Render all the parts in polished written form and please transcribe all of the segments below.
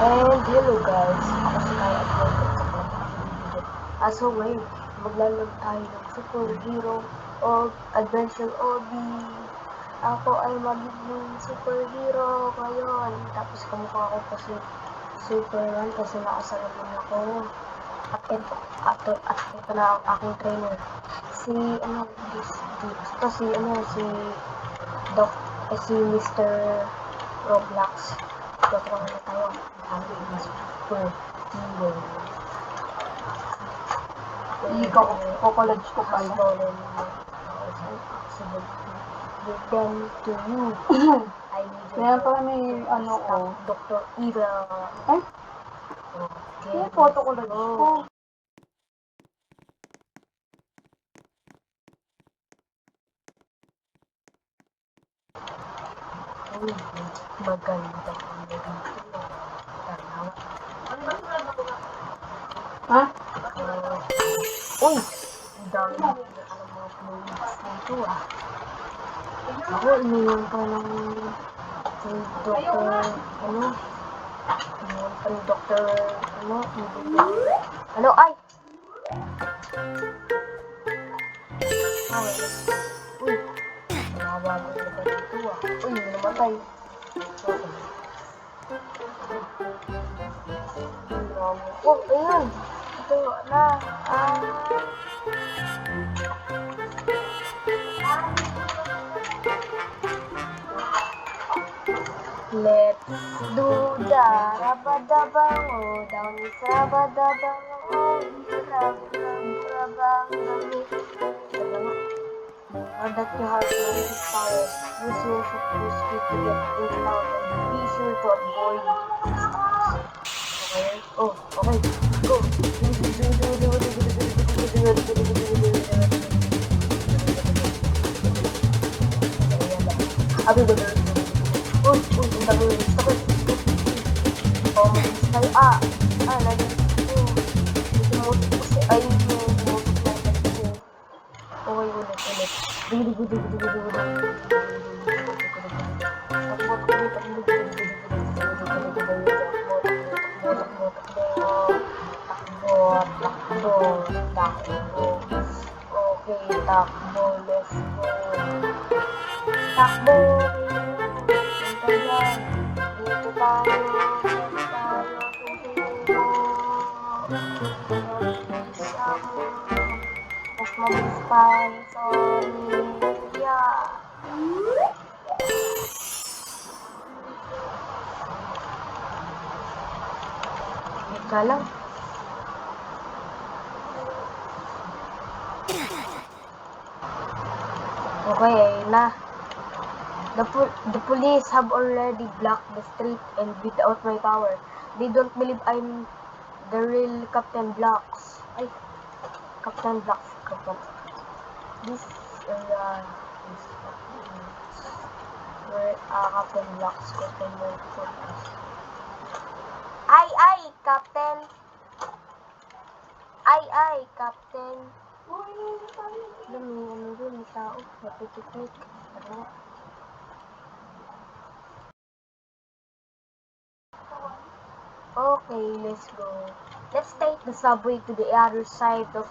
And hello guys, ako si Kyle at welcome sa panibagong video. As always, maglalaro tayo ng superhero o adventure obi. Ako ay magiging superhero ngayon. Tapos kamukha ko pa si Superman kasi nakasalamin ako. At ito na ang aking trainer. Si si Mr. Roblox. Dito na tayo. Ang superhero. Ikaw, college ko pala. Then to you, I need Kaya pala may ano ko. Dr. Evil. Ay, Okay. yung photo college ko. Uy, maganda ang dito. Tanaw. Ha? Uy, ang dami na alam mga fluids nito ah. Ako, iniwan pa ng Dr. Iniwan pa ng Dr. Ay! Uy, nawawalan na ba dito ah. Uy, may namatay. Okay. Oh, ayun. Ito na. Let's do the rabadabango down sa badabango. That you have magic powers. Use your super speed to get things out and be sure to avoid obstacles. Okay? Oh, okay. Go! Abi ba? Uy, ang dami yung gusto ko. Oh, mag-gusto tayo. Lagi ko. Sumuot kasi, ay, sumuot na kasi. Okay, ulit. Takbo. Okay, takbo. Let's go. Takbo. Dito tayo. Mas mabilis pa. Sorry. Yeah. Ika lang. Okay, ayun na. The police have already blocked the street and without my power. They don't believe I'm the real Captain Blocks. Ay, Captain Blocks. This area is where Captain Blocks Captain Blocks. Ay, Captain. Ay, Captain. Dumi tao. Napitiknik. Ano? Okay, let's go. Let's take the subway to the other side of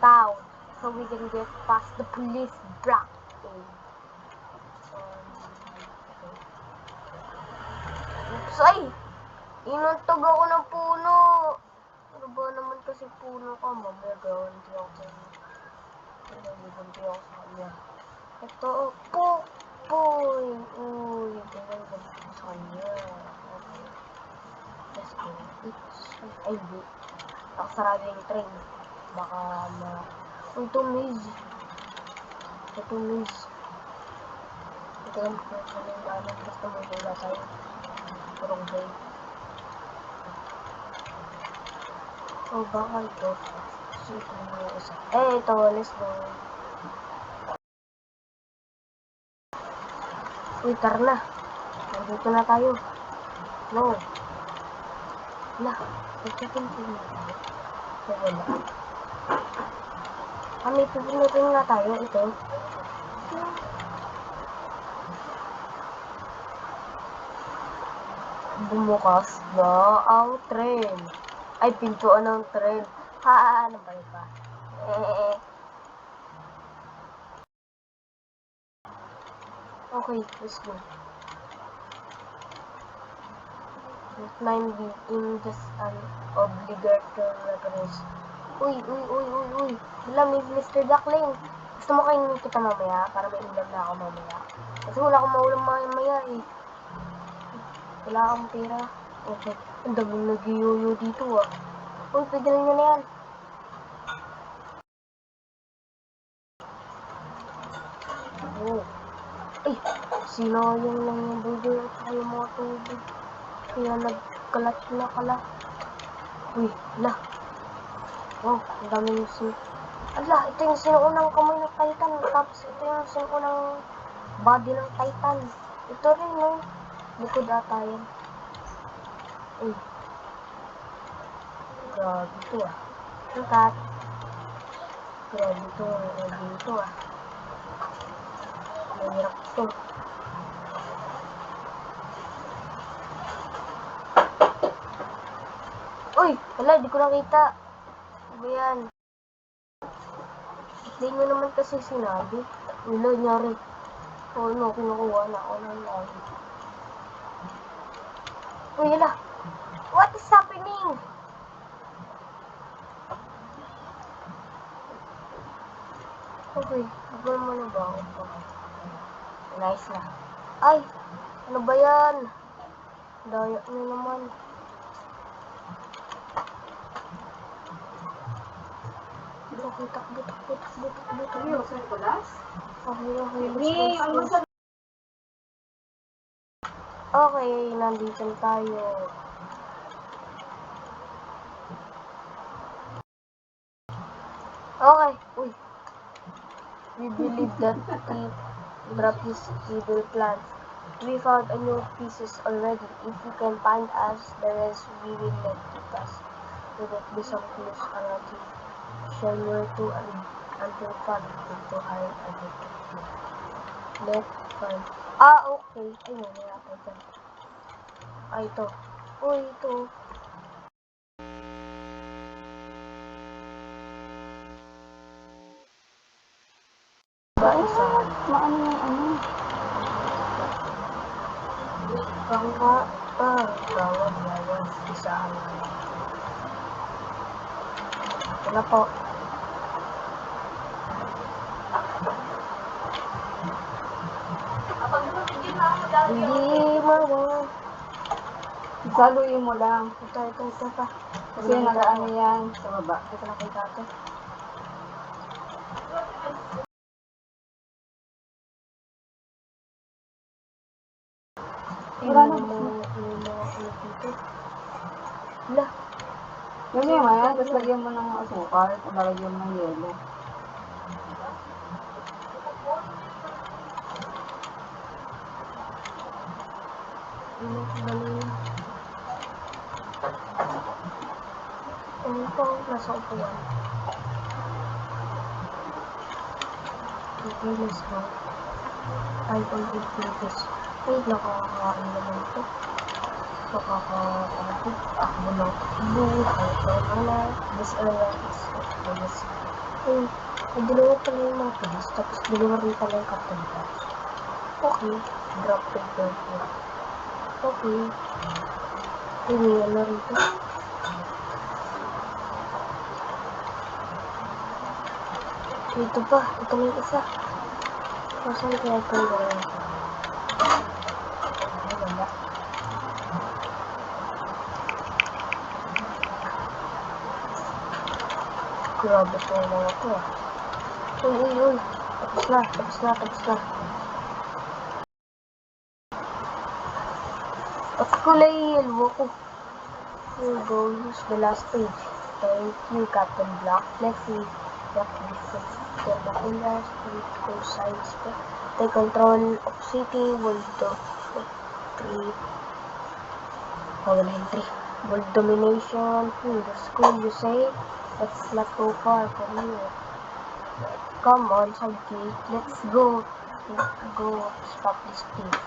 town so we can get past the police blockade. Oops, ay! Inuntog ako ng puno. Ano ba naman kasi puno ka? Mamaya gawanti ako sa inyo. Gawanti ako sa kanya. Ito, Poy! Uy, gawanti ako sa kanya. Okay. Let's go. Ay, hindi. Nakasarado yung train. Baka Uy, ito maze. Ito lang kung saan yung daanan. Basta mo wala tayo. Wrong way. Oh, baka ito. Kasi ito yung isa. Ito. Let's go. Uy, tara na. Nandito na tayo. No. Nagpipintin na tayo. Wala. May pipintin na tayo. Ito. Bumukas na ang tren. Ay, pintuan ng tren. Ha, ano ba ba? Okay, let's go. Mind being just an obligatory reference. Uy. Wala, may Mr. Duckling. Gusto mo kainin kita mamaya? Para may ulam na ako mamaya. Kasi wala akong maulam mamaya eh. Wala akong pera. Okay. Ang daming nag-yoyo dito ah. Uy, pwede na yan. Oh. Ay, sinayang lang yung burger at saka yung mga tubig. Kaya nagkalat na kala. Uy, ala. Oh, ang daming ala, ito yung sinuunang kamay ng Titan. Tapos ito yung sinuunang body ng Titan. Ito rin, no? Likod ata yan. Uy. Grabe ito ah. Ang cat. Grabe ito. Grabe ito ah. Mahirap ito. Uy! Wala, di ko nakita. Ano ba yan? Hindi nyo naman kasi sinabi. Wala, nyari. Oh no, kinukuha na ako ng lagi. Uy, wala. What is happening? Okay, gagawin mo na ba ako? Nice na. Ay! Ano ba yan? Daya nyo naman. Takbo. Okay. Okay, nandito tayo. Okay, uy. We believe that he dropped his evil plans. We found a new pieces already. If you can find us, the rest we will let you pass. Will it be some clues around him? Share your two until fun to hide a detective. Let's find. Okay. Ayun, natin dyan. Ito. Uy, ito. Maano yung ano? Bawal. Isahan na. Wala po. Hindi mawala. Saluyin mo lang. Ito pa. Kasi nag-ano yan sa baba. Ito na kay tate. Wala na. Yung mga ulit dito. Wala. Yung yan, tapos lagyan mo ng asukal, tapos lagyan mo ng yelo. Ano po, nasa upuan. Okay, let's go. I don't eat this. Ay, nakakakain naman ito. Nakakakain. Takbo ng takbo. Kahit na. This area is famous. Ay, dalawa pala yung mga police. Tapos dalawa rin pala yung captain patch. Okay. Drop the door here. Okay. Hindi, ano rito? Ito pa. Ito may isa. Saan kaya ito yung wala? Grabe ito yung mga ito ah. Uy. Tapos na. At kulay yellow ko. Here we go. Use the last page. Thank you, Captain Black. Let's see what we can get the pillars, political science, take control of city, world domination, the school you say, let's not go far from here. Come on, Santi, let's go. Stop this thief.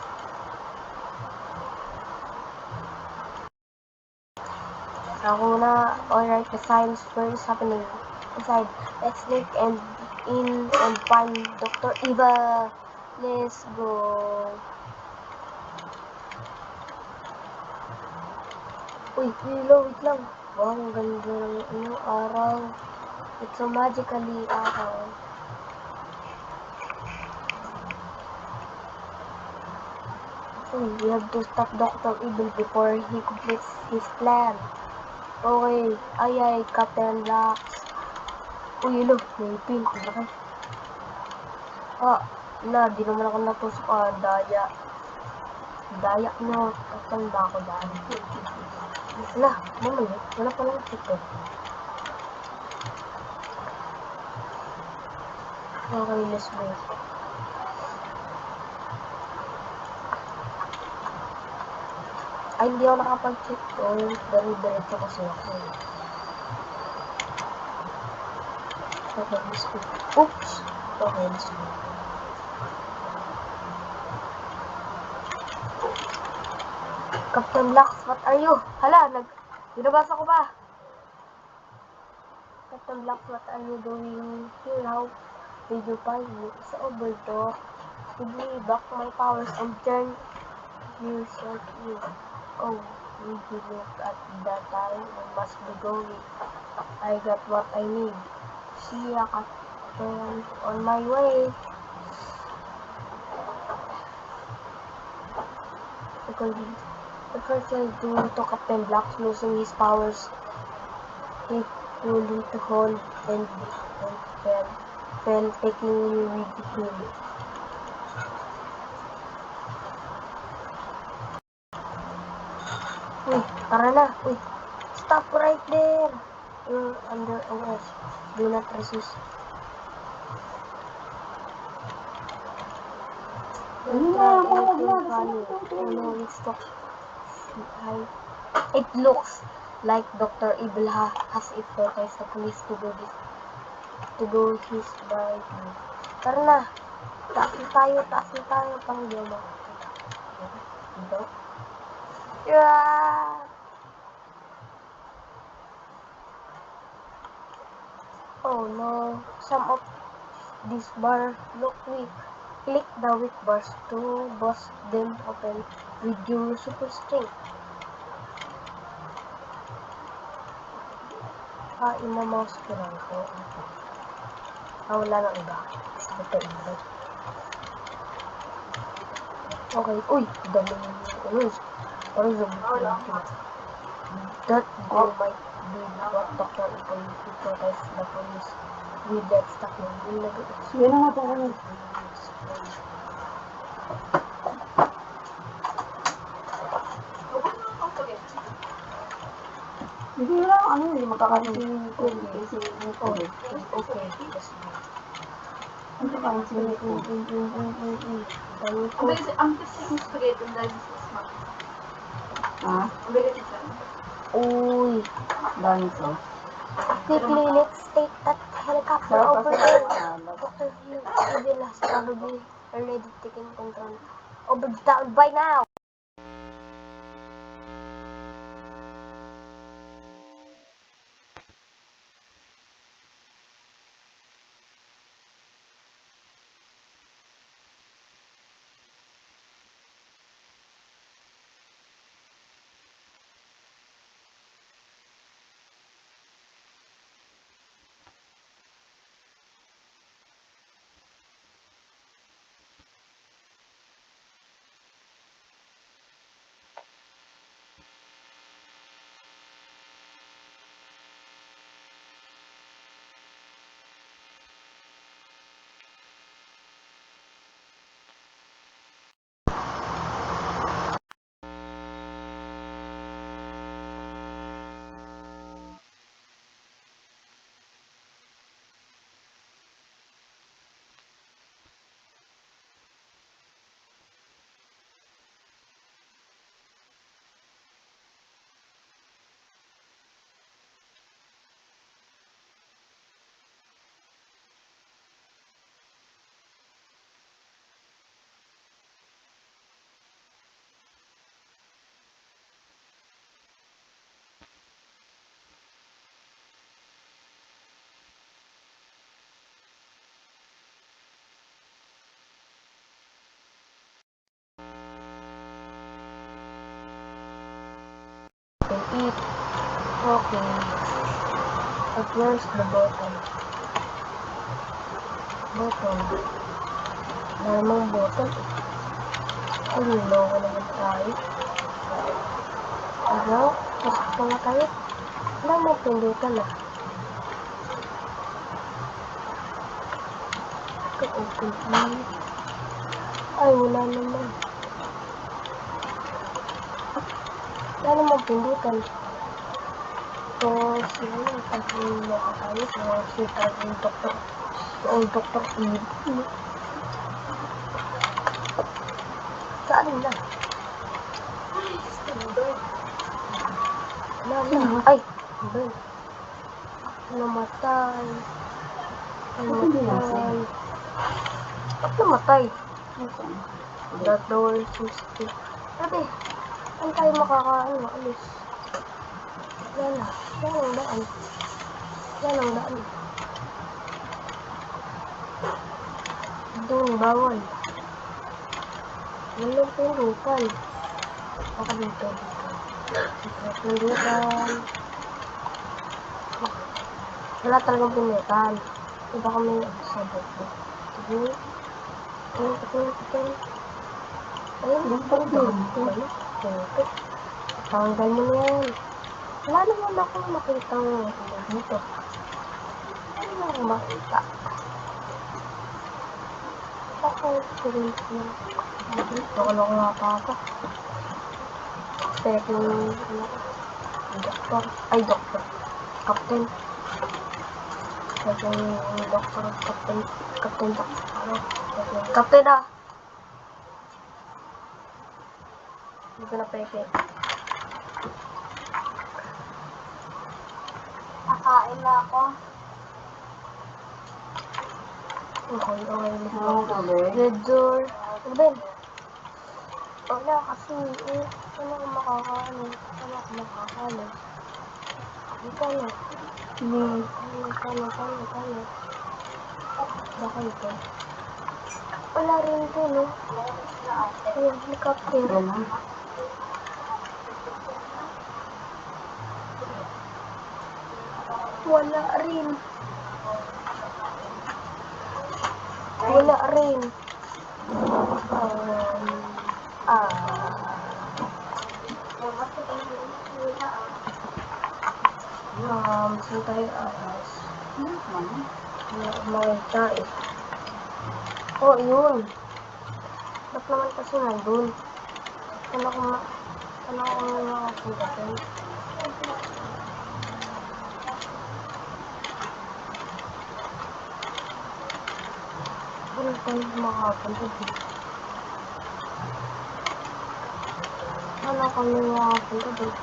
Ako na. Alright, the science fair is happening. Inside, let's sneak and in and find Dr. Eva. Let's go. Uy, wait lang. Wow, ang ganda ng araw. It's so magically araw. We have to stop Dr. Evil before he completes his plan. Okay. Ay, Captain Lux. Uy, look. May pink. Laki. Di naman ako natusok. Daya. Daya nyo. Tatanda ako dahil. Wala. Wala palang ito. Okay, let's go. Ay, hindi ako nakapag-check doon. Diretso kasi ako. Okay, let's go. Oops! Okay, let's go. Captain Lux, what are you? Hala, binabasa ko ba? Captain Lux, what are you doing here? How did you find me? It's over, Doc. Give me back my powers and turn you like you. Oh, we give it at that time. I must be going. I got what I need. See ya, Captain. On my way. The first thing due to Captain Black losing his powers, he pulled into hold and fell, taking me with him. Uy, tara na. Uy, stop right there. You're under arrest. Do not resist. It looks like Dr. Evil has hypnotized the police to do his biting. Tara na. Taas na tayo. Pang di mo. Dito. Yeah! Oh no. Some of these bars look weak. Click the weak bars to bust them open with your super strength. Ina mouse ko lang ko. Wala nang iba. Basta iba. Okay. Uy, dami yung parang zombie. That goal might be what Dr. Evil hypnotized the police with that stuff in the Yan ang matukoy. Hindi lang, magkakasin ko. Okay, just Ang kakasin ko. Ang kasi yung spaghetti dahil sa smack. Ha? Ang bigat ito. Uy. Dami so. Quickly, let's take that helicopter Sarap over kasi there. nakakalat. Dr. Evil has probably already taken control over the town by now. open it. Okay. But where's the button? Button. Wala namang button eh. Ay, niloko naman tayo. Ano? Pasok na tayo. Wala mo pindutan ah. Open it. Ay, wala naman. Wala namang pindutan. So, sino yung pagkain mo ka tayo? So, si Taging Dr. O Dr. Eve. Saan na? Ay! Ay! Namatay. Namatay. Ba't namatay? That door seems to... Sabi, saan tayo makakaano? Alis. Yan na. Yan ang daan. Yan ang daan. Doon, bawal. Walang pindutan. Baka dito. Secret pindutan. Wala talagang pindutan. Iba kami sa dito. Sige. Ito. Ayun, dito. Dito. Tanggal mo na yan. Wala naman akong makitang dito. Ano na akong makita? Okay, sige na. Nakalok nga pa ako. Second, doktor. Ay, doktor. Captain. Second, doktor. Captain. Captain ah! Hindi ko na peke. Nakain na ako. Okay. Ano ka ba? Red door. Ano ba yun? Wala kasi eh. Ano ako makakaano? Ito na. Kano. Baka ito. Wala rin ito, no? Ayan, helicopter. Ganun. Wala rin. Saan tayo alas? Makita eh. Oh, yun. Ba't naman kasi nandun? Saan ako makapunta dun? Saan tayo makapunta dun? Saan kami makapunta dun?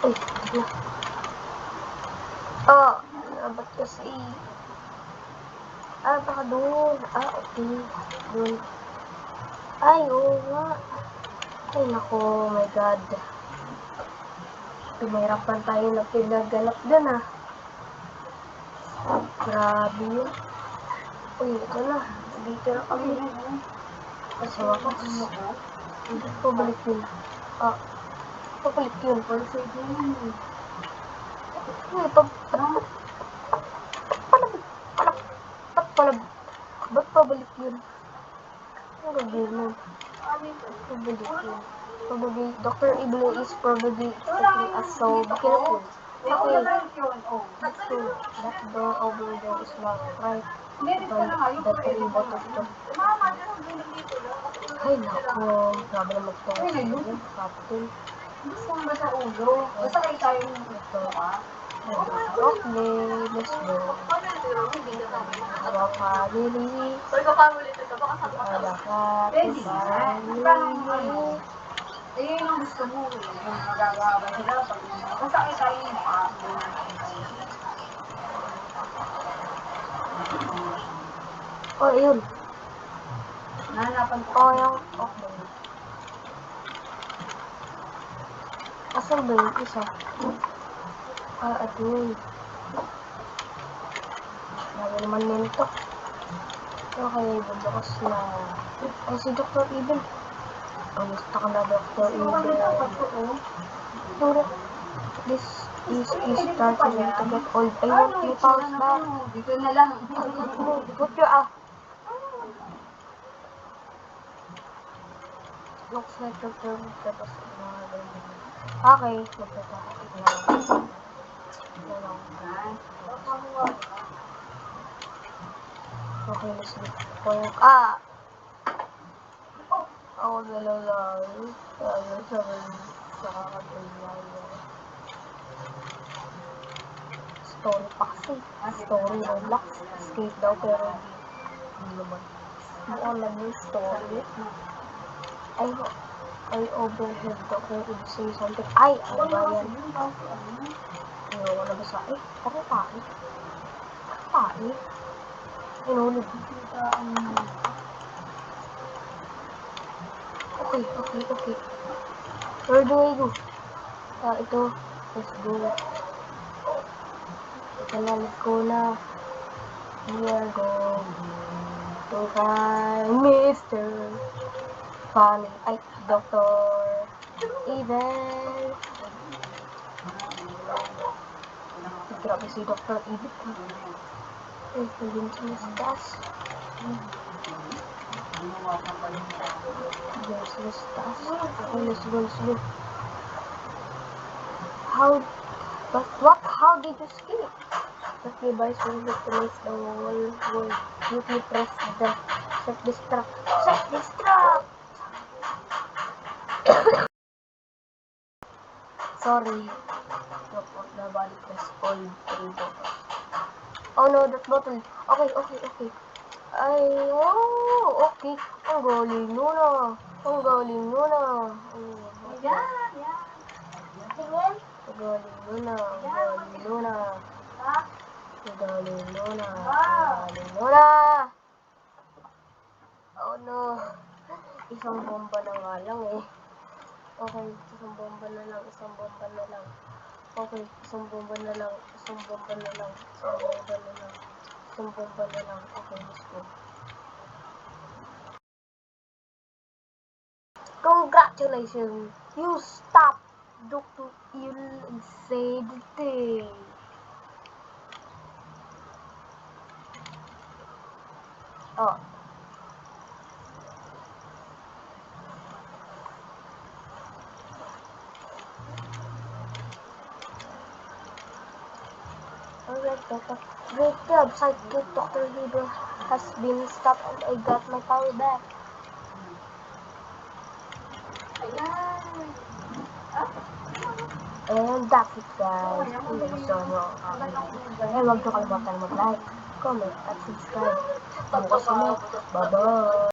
Uy, na. Oh, ba't kasi? Baka doon. Okay. Doon. Ay, oo nga. Ay, naku, oh my God. Tumahirapan tayo na pinaganap doon, ah. Grabe yun. Uy, ito na. Dito na kami. Kasi wakas. Hindi ko balik yun. Pabalik yun. Uy, ba't pabalik yun? Ang gagawin mo? Pabalik yun. Probably, Dr. Evil is probably expecting us, so be careful. Okay, let's go. That door over there is locked, right? The three bottles to. Ay, naku. Grabe naman ito. Captain. Saan ba sa ulo? Basta kayo tayo Ito. Okay, let's go. Family. Pwede na. Eh, yun ang gusto mo. Yung magagawa ba sila pag basta kayo tayo yung mukha. Oh, yun. Nahanapan ko. Oh, yung... Okay. Asan ba yung isa? Ito yun. Lagi naman nito. Okay, bubukas na. Ay, si Dr. Evil. Gusto ko na Dr. Evil. Duro. This is starting to get old. I want my pause back. Dito na lang. Put your looks like the term tapos okay, magtatapos na lang. Okay, let's look for ako nalalaro. Tayo sa kakatulala. Story pa kasi. Story Roblox. Escape daw pero hindi naman. Mukhang lang yung story. I overheard the could say something. Ay! Ano ba yan? Ano ko nabasa? Tara tayo. Tayo. Inulog. Okay. Where do I go? Ito. Let's go. Ito na, let's go na. We are going to find Mr. Funny. Ay, Dr. Evil. Grabe si Dr. Evil. Ay, nandun sa listas. Yes, listas. Okay, let's go. How did you escape? The device will replace the whole world. You can press the self-destruct. Sorry. Nabalik na all 3 bottles. Oh no, that bottle. Okay. Ay, oh, okay. Ang galing mo na. Ang galing mo na. Tingin? Ang galing mo na. Oh no. Isang bomba na nga lang eh. Okay, isang bomba na lang. Okay, isang bomba na lang. Okay, let's go. Congratulations! You stopped Dr. Evil and saved the day. Oh. Alright, Doctor. Great job, Sidekick Dr. Evil has been stopped and I got my power back. And that's it, guys. Kung gusto nyo ang huwag nyo kalimutan mag-like, comment, at subscribe. Bukas ulit. Bye-bye!